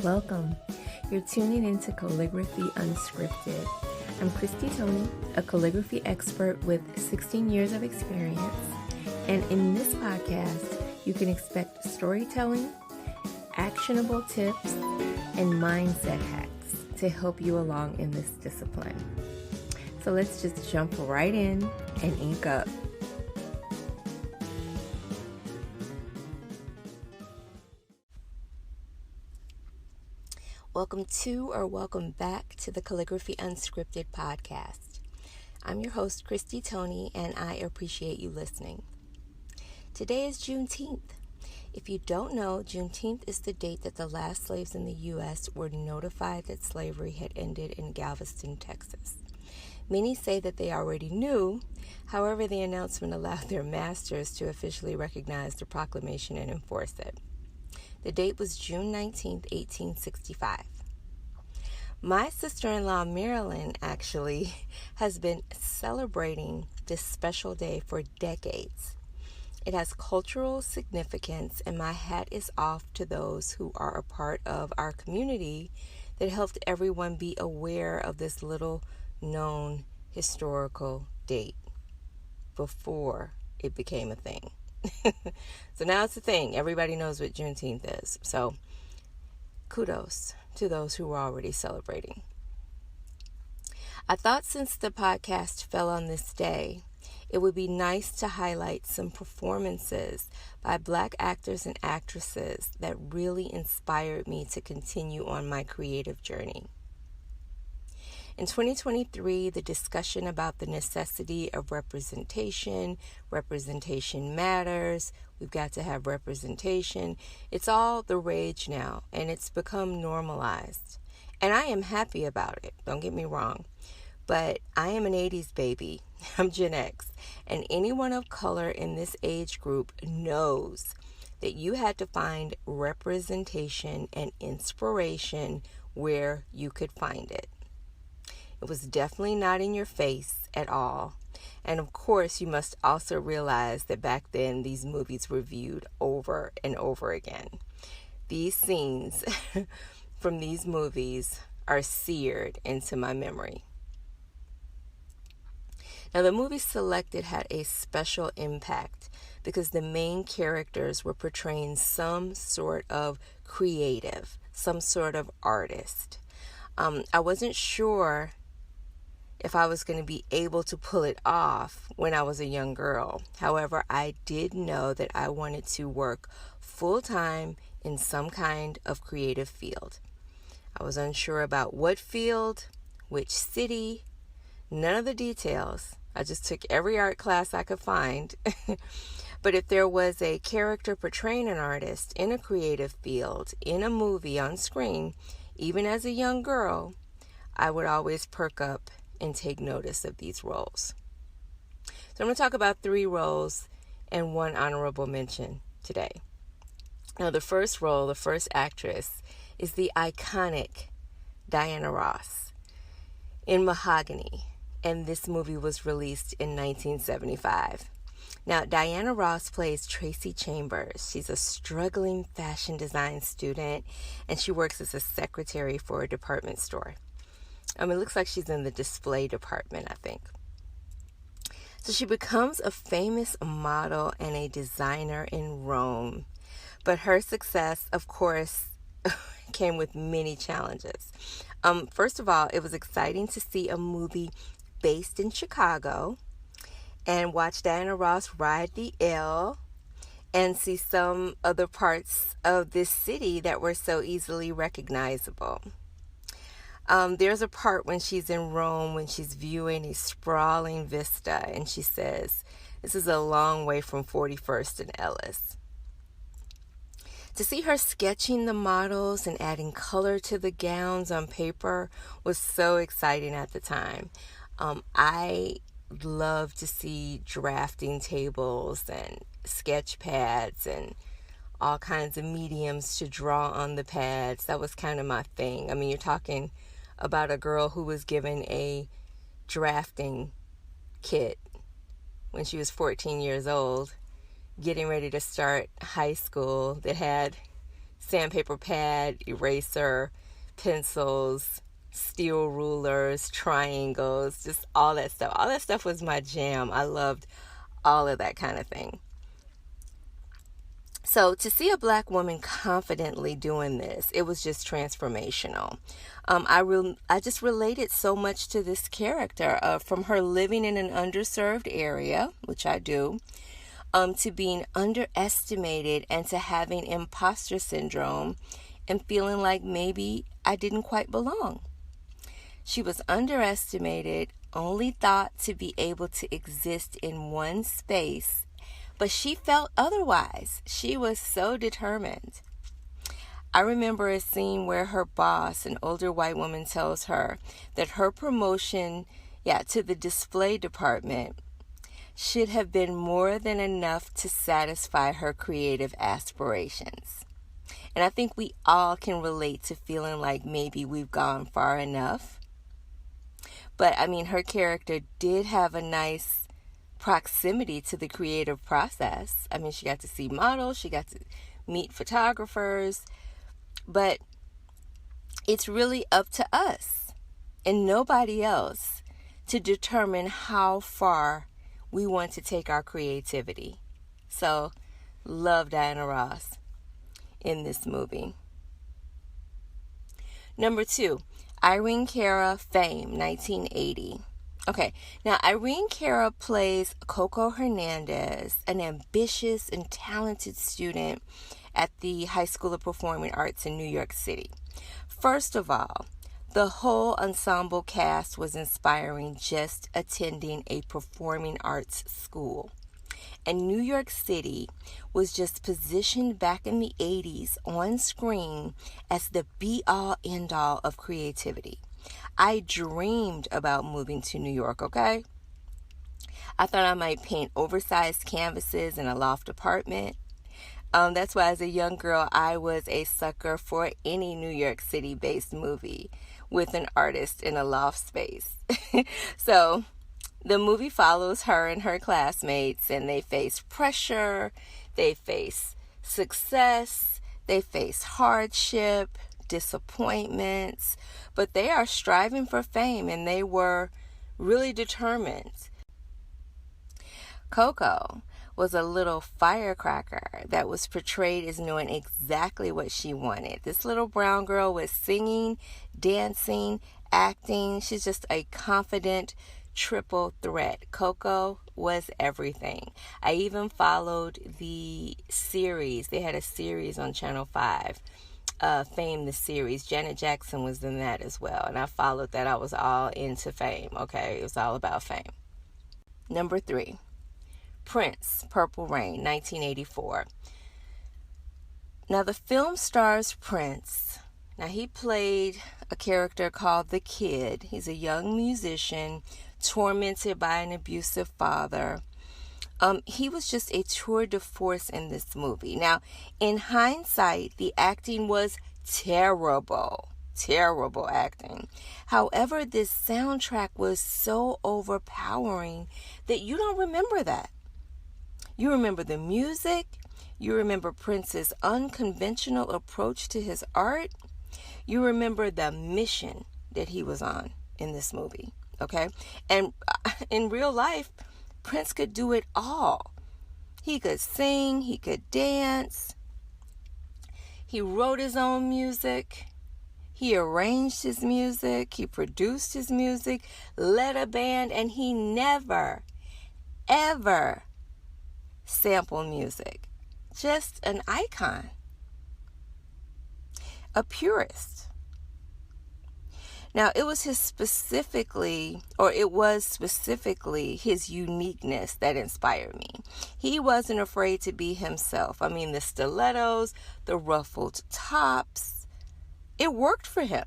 Welcome. You're tuning into Calligraphy Unscripted. I'm Christy Tony, a calligraphy expert with 16 years of experience. And in this podcast, you can expect storytelling, actionable tips, and mindset hacks to help you along in this discipline. So let's just jump right in and ink up. Welcome back to the Calligraphy Unscripted podcast. I'm your host, Christy Tony, and I appreciate you listening. Today is Juneteenth. If you don't know, Juneteenth is the date that the last slaves in the U.S. were notified that slavery had ended in Galveston, Texas. Many say that they already knew. However, the announcement allowed their masters to officially recognize the proclamation and enforce it. The date was June 19, 1865. My sister-in-law, Marilyn, actually has been celebrating this special day for decades. It has cultural significance, and my hat is off to those who are a part of our community that helped everyone be aware of this little-known historical date before it became a thing. So now it's a thing. Everybody knows what Juneteenth is. So kudos to those who were already celebrating. I thought since the podcast fell on this day, it would be nice to highlight some performances by Black actors and actresses that really inspired me to continue on my creative journey. In 2023, the discussion about the necessity of representation matters, we've got to have representation. It's all the rage now, and it's become normalized. And I am happy about it, don't get me wrong. But I am an 80s baby, I'm Gen X, and anyone of color in this age group knows that you had to find representation and inspiration where you could find it. It was definitely not in your face at all. And of course, you must also realize that back then these movies were viewed over and over again. These scenes from these movies are seared into my memory. Now, the movies selected had a special impact because the main characters were portraying some sort of creative, some sort of artist. I wasn't sure if I was going to be able to pull it off when I was a young girl. However, I did know that I wanted to work full-time in some kind of creative field. I was unsure about what field, which city, none of the details. I just took every art class I could find. But if there was a character portraying an artist in a creative field, in a movie, on screen, even as a young girl, I would always perk up and take notice of these roles. So I'm going to talk about 3 roles and 1 honorable mention today. Now, the first role, the first actress, is the iconic Diana Ross in Mahogany, and this movie was released in 1975. Now, Diana Ross plays Tracy Chambers. She's a struggling fashion design student, and she works as a secretary for a department store. It looks like she's in the display department, I think. So she becomes a famous model and a designer in Rome. But her success, of course, came with many challenges. First of all, it was exciting to see a movie based in Chicago and watch Diana Ross ride the L and see some other parts of this city that were so easily recognizable. There's a part when she's in Rome, when she's viewing a sprawling vista, and she says, "This is a long way from 41st and Ellis." To see her sketching the models and adding color to the gowns on paper was so exciting at the time. I love to see drafting tables and sketch pads and all kinds of mediums to draw on the pads. That was kind of my thing. You're talking about a girl who was given a drafting kit when she was 14 years old, getting ready to start high school, that had sandpaper pad, eraser, pencils, steel rulers, triangles, just all that stuff. All that stuff was my jam. I loved all of that kind of thing. So to see a black woman confidently doing this, it was just transformational. I just related so much to this character, from her living in an underserved area, which I do, to being underestimated and to having imposter syndrome and feeling like maybe I didn't quite belong. She was underestimated, only thought to be able to exist in one space, but she felt otherwise. She was so determined. I remember a scene where her boss, an older white woman, tells her that her promotion, to the display department should have been more than enough to satisfy her creative aspirations. And I think we all can relate to feeling like maybe we've gone far enough. But I mean, her character did have a nice proximity to the creative process. I mean, she got to see models, she got to meet photographers, but it's really up to us and nobody else to determine how far we want to take our creativity. So, love Diana Ross in this movie. Number 2, Irene Cara, Fame, 1980. Okay, now Irene Cara plays Coco Hernandez, an ambitious and talented student at the High School of Performing Arts in New York City. First of all, the whole ensemble cast was inspiring just attending a performing arts school. And New York City was just positioned back in the 80s on screen as the be-all, end-all of creativity. I dreamed about moving to New York, okay? I thought I might paint oversized canvases in a loft apartment. That's why as a young girl, I was a sucker for any New York City-based movie with an artist in a loft space. So the movie follows her and her classmates, and they face pressure, they face success, they face hardship, disappointments, but they are striving for fame, and they were really determined. Coco was a little firecracker that was portrayed as knowing exactly what she wanted. This little brown girl was singing, dancing, acting. She's just a confident triple threat. Coco was everything. I even followed the series. They had a series on Channel 5, Fame the series. Janet Jackson was in that as well, and I followed that. I was all into Fame, okay? It was all about Fame. Number 3, Prince, Purple Rain, 1984. Now, the film stars Prince. Now, he played a character called the Kid. He's a young musician tormented by an abusive father. He was just a tour de force in this movie. Now, in hindsight, the acting was terrible acting. However, this soundtrack was so overpowering that you don't remember that. You remember the music. You remember Prince's unconventional approach to his art. You remember the mission that he was on in this movie, okay? And in real life, Prince could do it all. He could sing, he could dance. He wrote his own music. He arranged his music. He produced his music, led a band, and he never, ever sampled music. Just an icon. A purist. Now, it was specifically his uniqueness that inspired me. He wasn't afraid to be himself. I mean, the stilettos, the ruffled tops, it worked for him.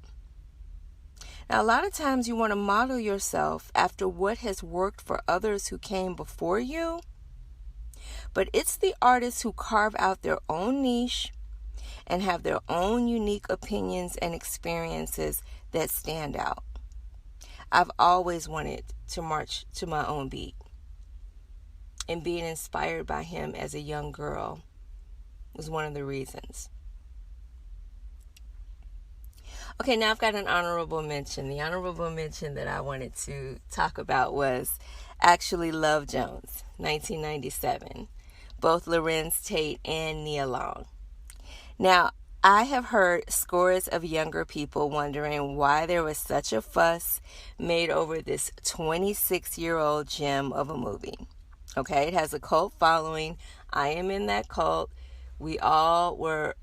Now, a lot of times you want to model yourself after what has worked for others who came before you, but it's the artists who carve out their own niche and have their own unique opinions and experiences that stand out. I've always wanted to march to my own beat, and being inspired by him as a young girl was one of the reasons. Okay, now I've got an honorable mention. The honorable mention that I wanted to talk about was actually Love Jones, 1997. Both Lorenz Tate and Nia Long. Now, I have heard scores of younger people wondering why there was such a fuss made over this 26-year-old gem of a movie. Okay, it has a cult following. I am in that cult. We all were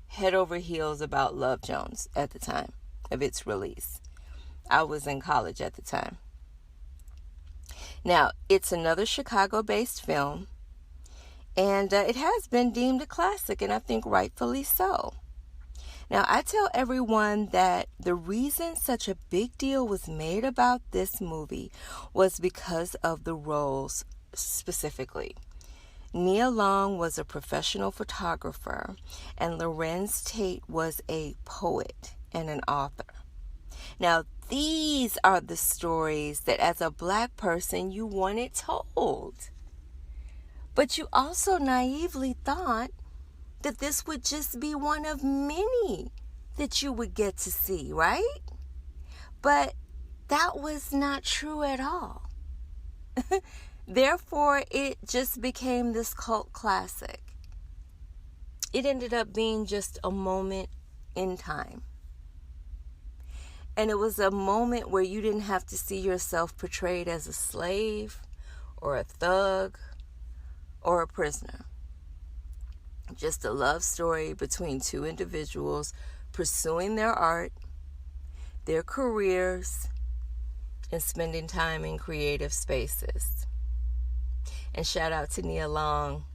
head over heels about Love Jones at the time of its release. I was in college at the time. Now, it's another Chicago-based film, and it has been deemed a classic, and I think rightfully so. Now, I tell everyone that the reason such a big deal was made about this movie was because of the roles specifically. Nia Long was a professional photographer, and Lorenz Tate was a poet and an author. Now, these are the stories that as a black person you wanted told. But you also naively thought that this would just be one of many that you would get to see, right? But that was not true at all. Therefore, it just became this cult classic. It ended up being just a moment in time. And it was a moment where you didn't have to see yourself portrayed as a slave or a thug or a prisoner. Just a love story between two individuals pursuing their art, their careers, and spending time in creative spaces. And shout out to Nia Long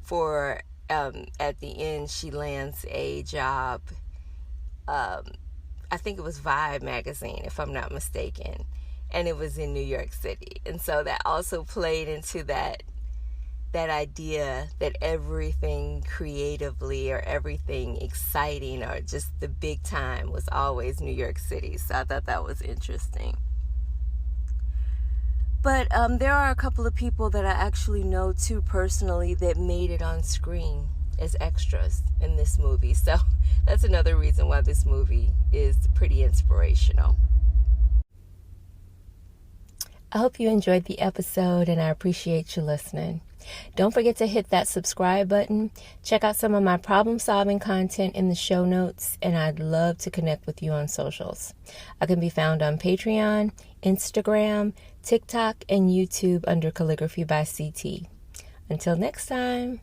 for, at the end, she lands a job. I think it was Vibe magazine, if I'm not mistaken. And it was in New York City. And so that also played into that idea that everything creatively or everything exciting or just the big time was always New York City. So I thought that was interesting. But there are a couple of people that I actually know too personally that made it on screen as extras in this movie. So that's another reason why this movie is pretty inspirational. I hope you enjoyed the episode, and I appreciate you listening. Don't forget to hit that subscribe button. Check out some of my problem-solving content in the show notes, and I'd love to connect with you on socials. I can be found on Patreon, Instagram, TikTok, and YouTube under Calligraphy by CT. Until next time.